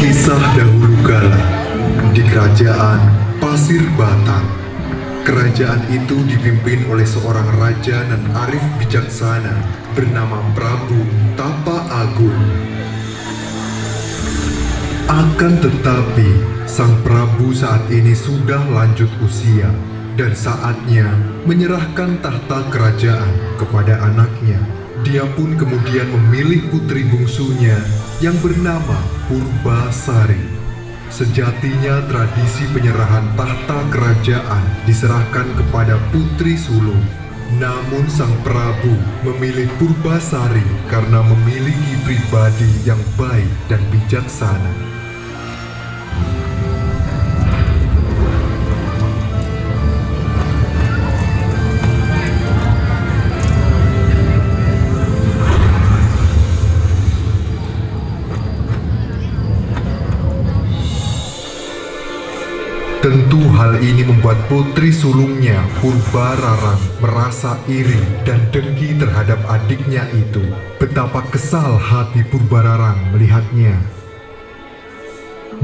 Kisah dahulu kala di kerajaan Pasir Batang. Kerajaan itu dipimpin oleh seorang raja dan arif bijaksana bernama Prabu Tapa Agung. Akan tetapi, sang Prabu saat ini sudah lanjut usia dan saatnya menyerahkan tahta kerajaan kepada anaknya. Dia pun kemudian memilih putri bungsunya yang bernama Purbasari. Sejatinya tradisi penyerahan tahta kerajaan diserahkan kepada putri sulung. Namun sang Prabu memilih Purbasari karena memiliki pribadi yang baik dan bijaksana. Tentu hal ini membuat putri sulungnya, Purbararang, merasa iri dan dengki terhadap adiknya itu. Betapa kesal hati Purbararang melihatnya.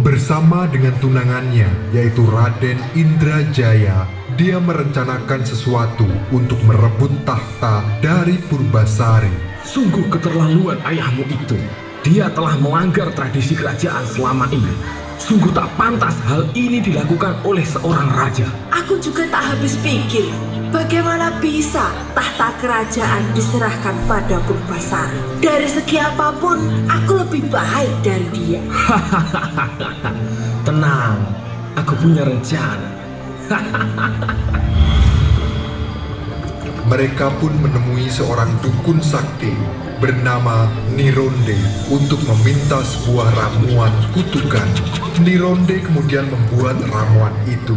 Bersama dengan tunangannya, yaitu Raden Indrajaya, dia merencanakan sesuatu untuk merebut tahta dari Purbasari. Sungguh keterlaluan ayahmu itu. Dia telah melanggar tradisi kerajaan selama ini. Sungguh tak pantas hal ini dilakukan oleh seorang raja. Aku juga tak habis pikir, bagaimana bisa tahta kerajaan diserahkan pada Purbasari. Dari segi apapun, aku lebih baik dari dia. Tenang, aku punya rencana. Mereka pun menemui seorang dukun sakti bernama Nironde untuk meminta sebuah ramuan kutukan. Nironde kemudian membuat ramuan itu.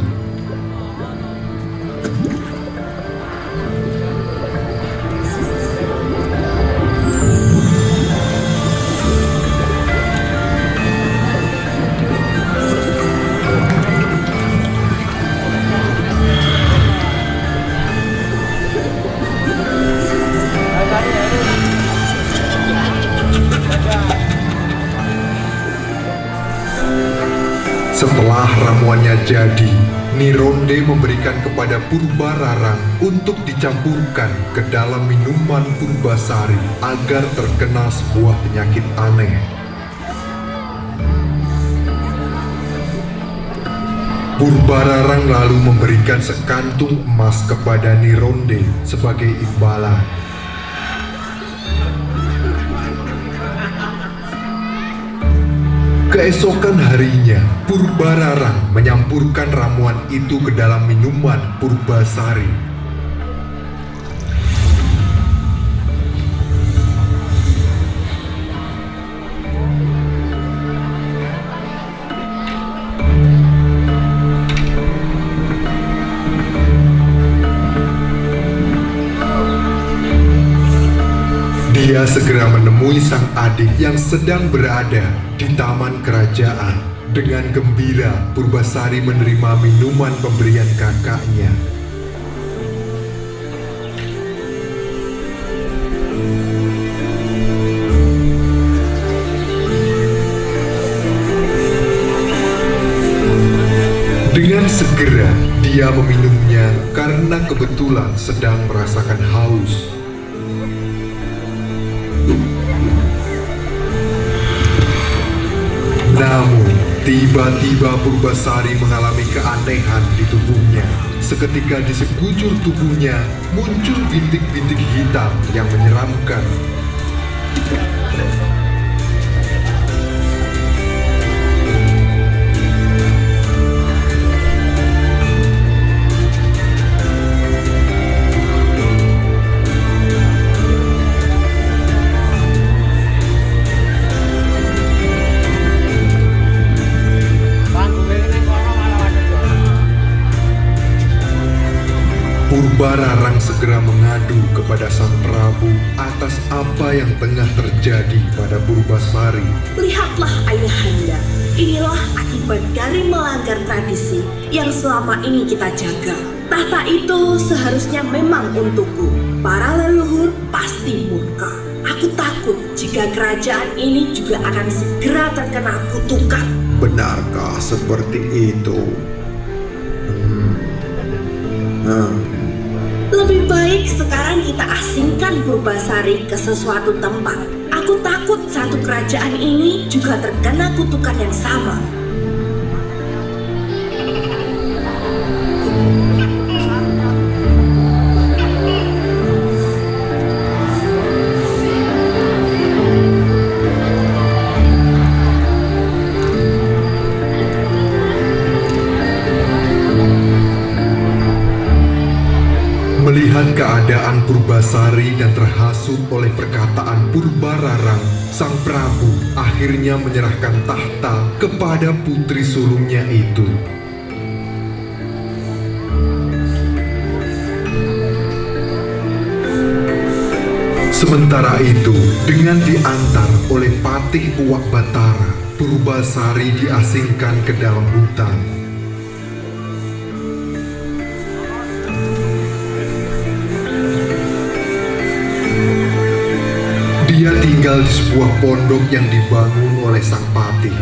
Setelah ramuannya jadi, Nironde memberikan kepada Purbararang untuk dicampurkan ke dalam minuman Purbasari agar terkena sebuah penyakit aneh. Purbararang lalu memberikan sekantung emas kepada Nironde sebagai imbalan. Keesokan harinya, Purbararang menyampurkan ramuan itu ke dalam minuman Purbasari. Dia segera menemui sang adik yang sedang berada di taman kerajaan. Dengan gembira, Purbasari menerima minuman pemberian kakaknya. Dengan segera, dia meminumnya karena kebetulan sedang merasakan haus. Namun, tiba-tiba Purbasari mengalami keanehan di tubuhnya. Seketika di sekujur tubuhnya muncul bintik-bintik hitam yang menyeramkan. Purbararang segera mengadu kepada sang Prabu atas apa yang tengah terjadi pada Purbasari. Lihatlah ayahanda, inilah akibat dari melanggar tradisi yang selama ini kita jaga. Tahta itu seharusnya memang untukku. Para leluhur pasti murka. Aku takut takut jika kerajaan ini juga akan segera terkena kutukan. Benarkah seperti itu? Lebih baik sekarang kita asingkan Purbasari ke sesuatu tempat. Aku takut satu kerajaan ini juga terkena kutukan yang sama. Melihat keadaan Purbasari dan terhasut oleh perkataan Purbararang, sang Prabu akhirnya menyerahkan tahta kepada putri sulungnya itu. Sementara itu, dengan diantar oleh Patih Uwak Batara, Purbasari diasingkan ke dalam hutan. Dia tinggal di sebuah pondok yang dibangun oleh sang patih.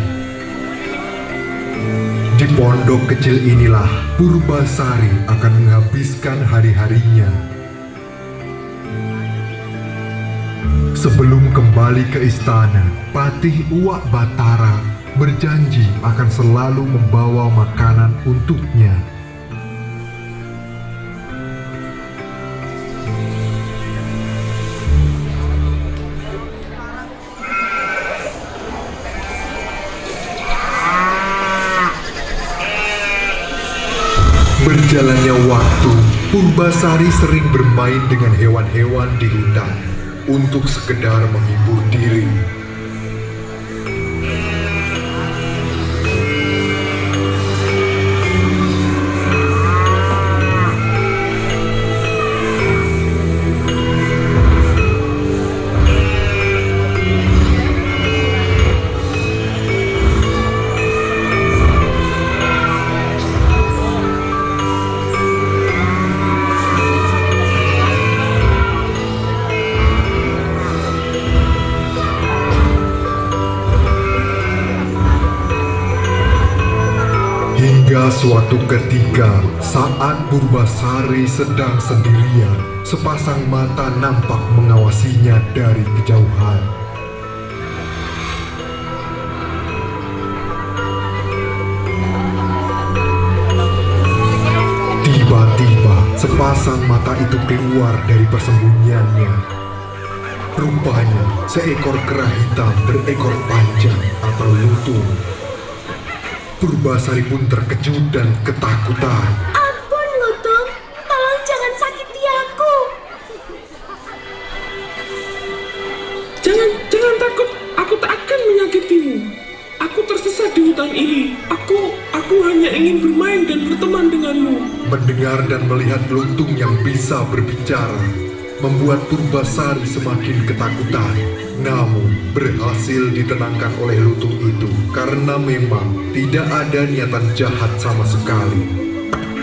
Di pondok kecil inilah Purbasari akan menghabiskan hari-harinya. Sebelum kembali ke istana, Patih Uwak Batara berjanji akan selalu membawa makanan untuknya. Berjalannya waktu, Purbasari sering bermain dengan hewan-hewan di hutan untuk sekedar menghibur diri. Hingga suatu ketika, saat Purbasari sedang sendirian, sepasang mata nampak mengawasinya dari kejauhan. Tiba-tiba, sepasang mata itu keluar dari persembunyiannya. Rupanya, seekor kera hitam berekor panjang atau lutung. Purbasari pun terkejut dan ketakutan. Ampun, Lutung, tolong jangan sakiti aku. Jangan takut, aku tak akan menyakitimu. Aku tersesat di hutan ini. Aku hanya ingin bermain dan berteman denganmu. Mendengar dan melihat lutung yang bisa berbicara membuat Purbasari semakin ketakutan. Namun berhasil ditenangkan oleh lutung itu karena memang tidak ada niatan jahat sama sekali.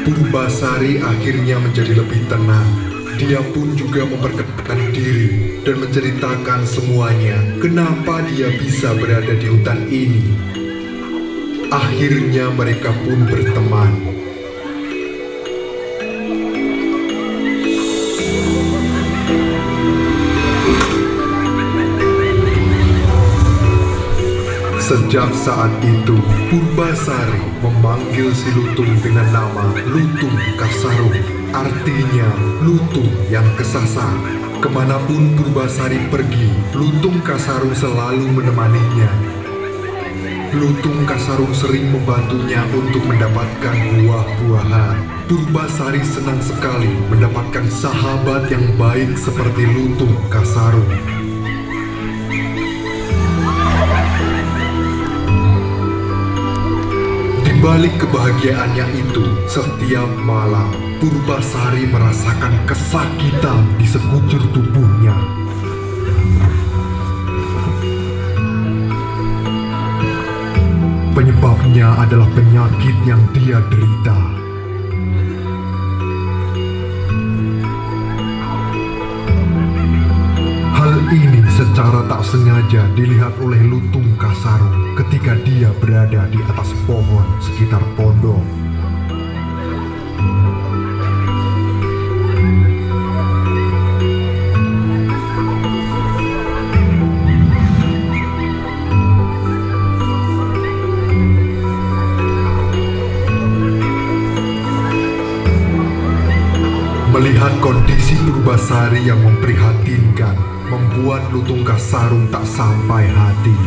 Purbasari akhirnya menjadi lebih tenang. Dia pun juga memperkenalkan diri dan menceritakan semuanya kenapa dia bisa berada di hutan ini. Akhirnya mereka pun berteman. Sejak saat itu, Purbasari memanggil si lutung dengan nama Lutung Kasarung, artinya lutung yang kesasar. Kemanapun Purbasari pergi, Lutung Kasarung selalu menemaninya. Lutung Kasarung sering membantunya untuk mendapatkan buah-buahan. Purbasari senang sekali mendapatkan sahabat yang baik seperti Lutung Kasarung. Di balik kebahagiaannya itu, setiap malam Purbasari merasakan kesakitan di sekujur tubuhnya. Penyebabnya adalah penyakit yang dia derita. Hal ini secara tak sengaja dilihat oleh Lutung Kasarung ketika dia berada di atas pohon sekitar pondok. Melihat kondisi Purbasari yang memprihatinkan, membuat Lutung Kasarung tak sampai hati.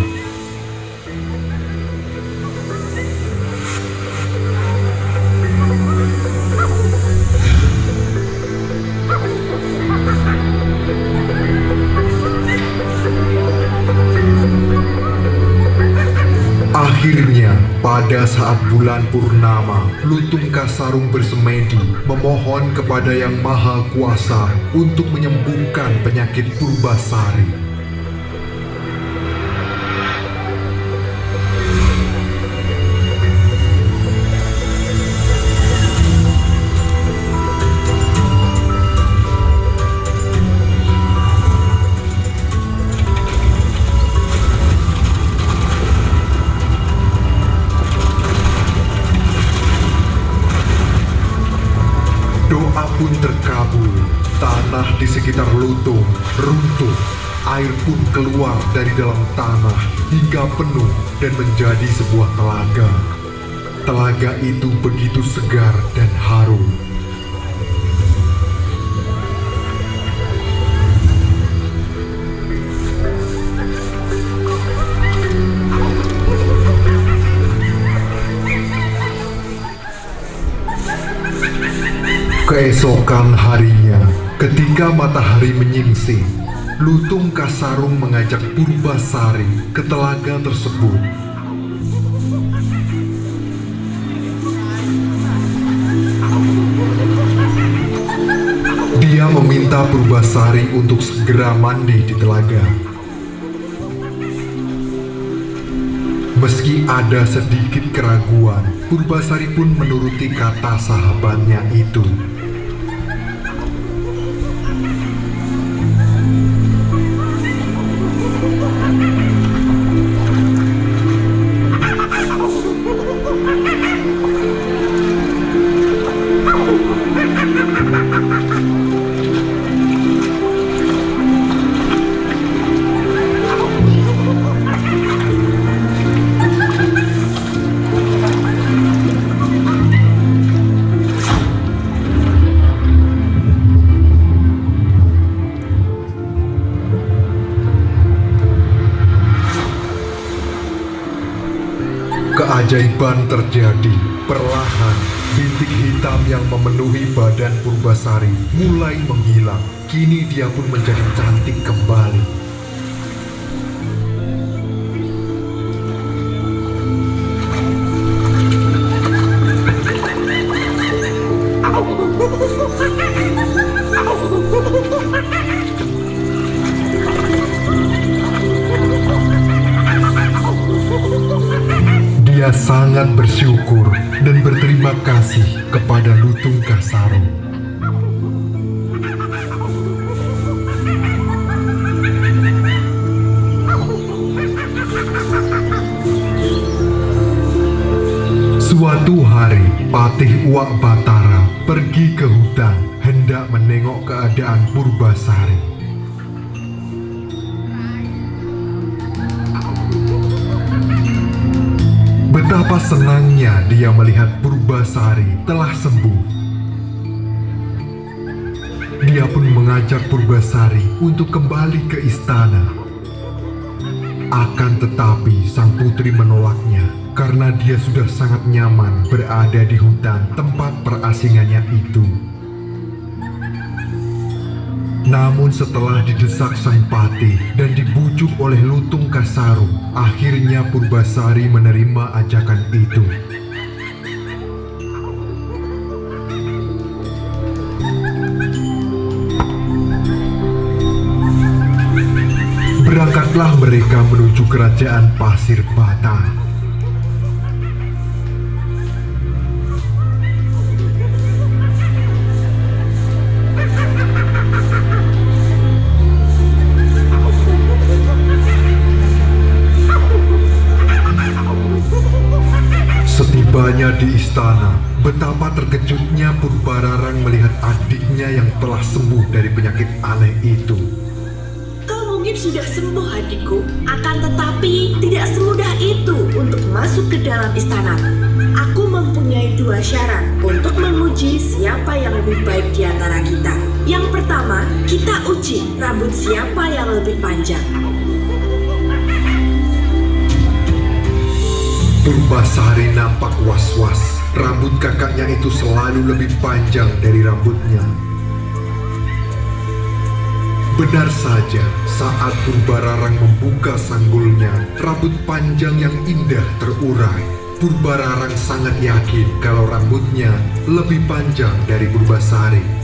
Akhirnya, pada saat bulan purnama, Lutung Kasarung bersemedi memohon kepada Yang Maha Kuasa untuk menyembuhkan penyakit Purbasari. Doa pun terkabul, tanah di sekitar Lutung runtuh, air pun keluar dari dalam tanah hingga penuh dan menjadi sebuah telaga. Telaga itu begitu segar dan harum. Keesokan harinya, ketika matahari menyingsing, Lutung Kasarung mengajak Purbasari ke telaga tersebut. Dia meminta Purbasari untuk segera mandi di telaga. Meski ada sedikit keraguan, Purbasari pun menuruti kata sahabatnya itu. Keajaiban terjadi. Perlahan, bintik hitam yang memenuhi badan Purbasari mulai menghilang. Kini dia pun menjadi cantik kembali. Dia sangat bersyukur dan berterima kasih kepada Lutung Kasarung. Suatu hari, Patih Uwak Batara pergi ke hutan hendak menengok keadaan Purbasari. Betapa senangnya dia melihat Purbasari telah sembuh. Dia pun mengajak Purbasari untuk kembali ke istana. Akan tetapi sang putri menolaknya karena dia sudah sangat nyaman berada di hutan tempat perasingannya itu. Namun setelah didesak sang patih dan dibujuk oleh Lutung Kasarung, akhirnya Purbasari menerima ajakan itu. Berangkatlah mereka menuju kerajaan Pasir Bata. Tibanya di istana, betapa terkejutnya Purbararang melihat adiknya yang telah sembuh dari penyakit aneh itu. Kau mungkin sudah sembuh adikku, akan tetapi tidak semudah itu untuk masuk ke dalam istana. Aku mempunyai 2 syarat untuk menguji siapa yang lebih baik di antara kita. Yang pertama, kita uji rambut siapa yang lebih panjang. Purbasari nampak was-was. Rambut kakaknya itu selalu lebih panjang dari rambutnya. Benar saja, saat Purbararang membuka sanggulnya, rambut panjang yang indah terurai. Purbararang sangat yakin kalau rambutnya lebih panjang dari Purbasari.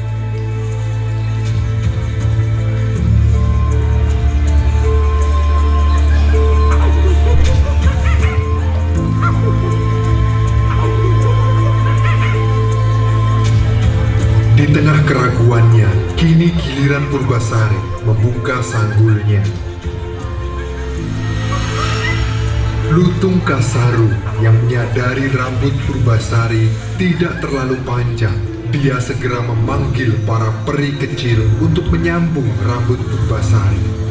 Di tengah keraguannya, kini giliran Purbasari membuka sanggulnya. Lutung Kasaru yang menyadari rambut Purbasari tidak terlalu panjang. Dia segera memanggil para peri kecil untuk menyambung rambut Purbasari.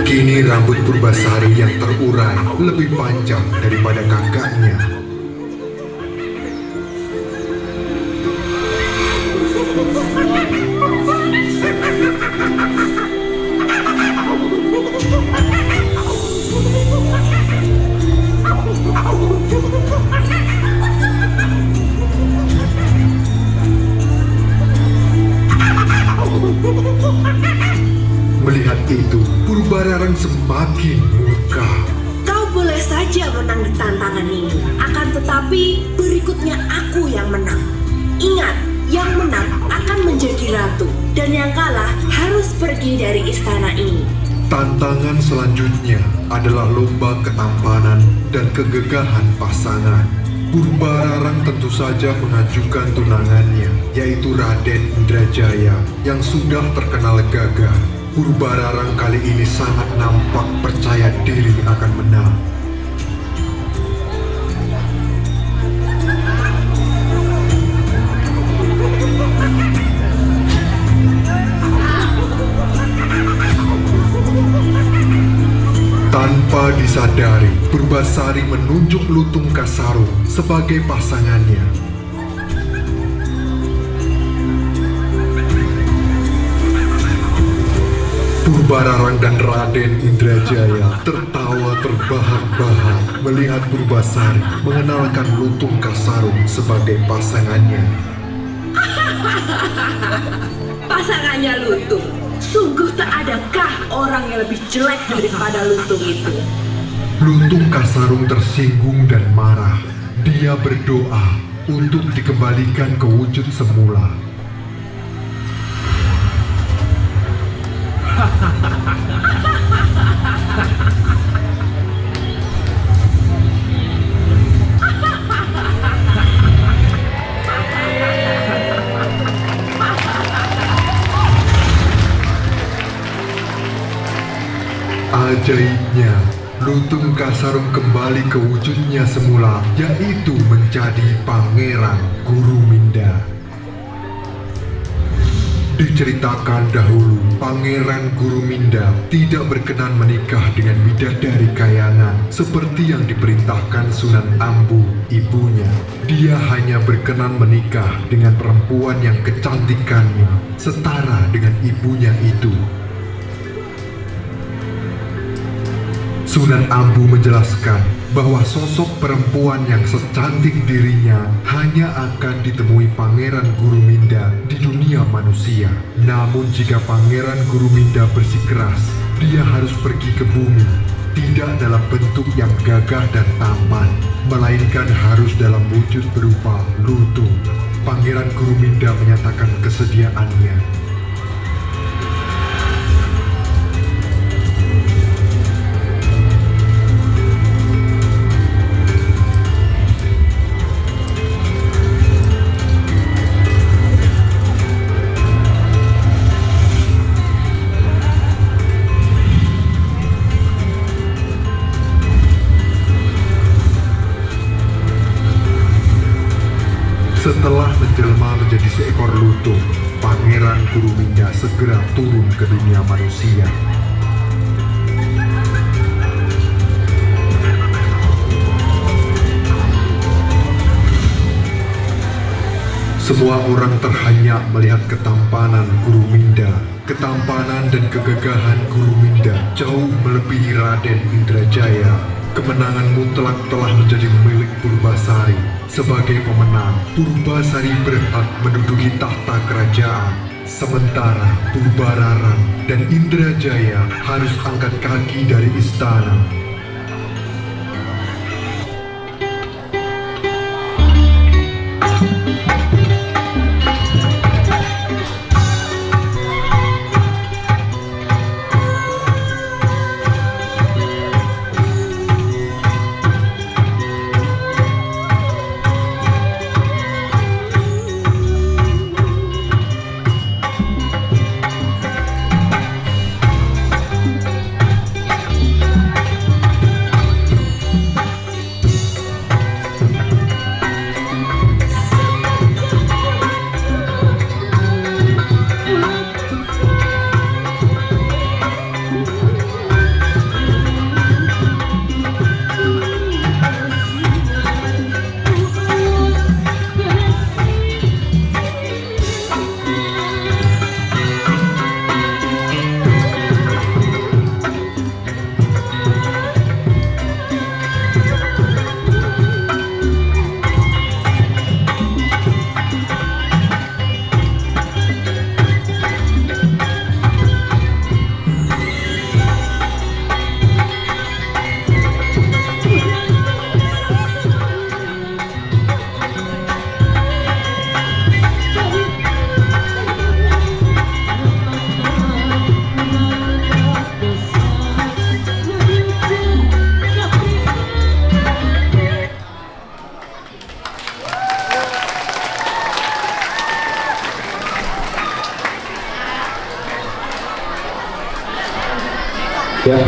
Kini rambut Purbasari yang terurai lebih panjang daripada kakaknya. Melihat itu, Purbararang semakin murka. Kau boleh saja menang di tantangan ini, akan tetapi berikutnya aku yang menang. Ingat, yang menang akan menjadi ratu, dan yang kalah harus pergi dari istana ini. Tantangan selanjutnya adalah lomba ketampanan dan kegagahan pasangan. Purbararang tentu saja mengajukan tunangannya, yaitu Raden Indrajaya yang sudah terkenal gagah. Purbararang kali ini sangat nampak percaya diri akan menang. Tanpa disadari, Purbasari menunjuk Lutung Kasaru sebagai pasangannya. Purbararang dan Raden Indrajaya tertawa terbahak-bahak melihat Purbasari mengenalkan Lutung Kasaru sebagai pasangannya. Pasangannya Lutung. Sungguh tak adakah orang yang lebih jelek daripada Lutung itu. Lutung Kasarung tersinggung dan marah. Dia berdoa untuk dikembalikan ke wujud semula. Ajaibnya, Lutung Kasarung kembali ke wujudnya semula, yaitu menjadi Pangeran Guruminda. Diceritakan dahulu, Pangeran Guruminda tidak berkenan menikah dengan bidadari kayangan seperti yang diperintahkan Sunan Ambu, ibunya. Dia hanya berkenan menikah dengan perempuan yang kecantikannya setara dengan ibunya itu. Sunan Ambu menjelaskan bahwa sosok perempuan yang secantik dirinya hanya akan ditemui Pangeran Guruminda di dunia manusia. Namun jika Pangeran Guruminda bersikeras, dia harus pergi ke bumi, tidak dalam bentuk yang gagah dan tampan, melainkan harus dalam wujud berupa lutung. Pangeran Guruminda menyatakan kesediaannya. Setelah menjelma menjadi seekor lutung, Pangeran Kuruminda segera turun ke dunia manusia. Semua orang terhanyak melihat ketampanan Kuruminda. Ketampanan dan kegagahan Kuruminda jauh melebihi Raden Indrajaya. Kemenangan mutlak telah menjadi milik Purbasari. Sebagai pemenang, Purbasari berhak menduduki tahta kerajaan. Sementara Purbararan dan Indrajaya harus angkat kaki dari istana. Ya,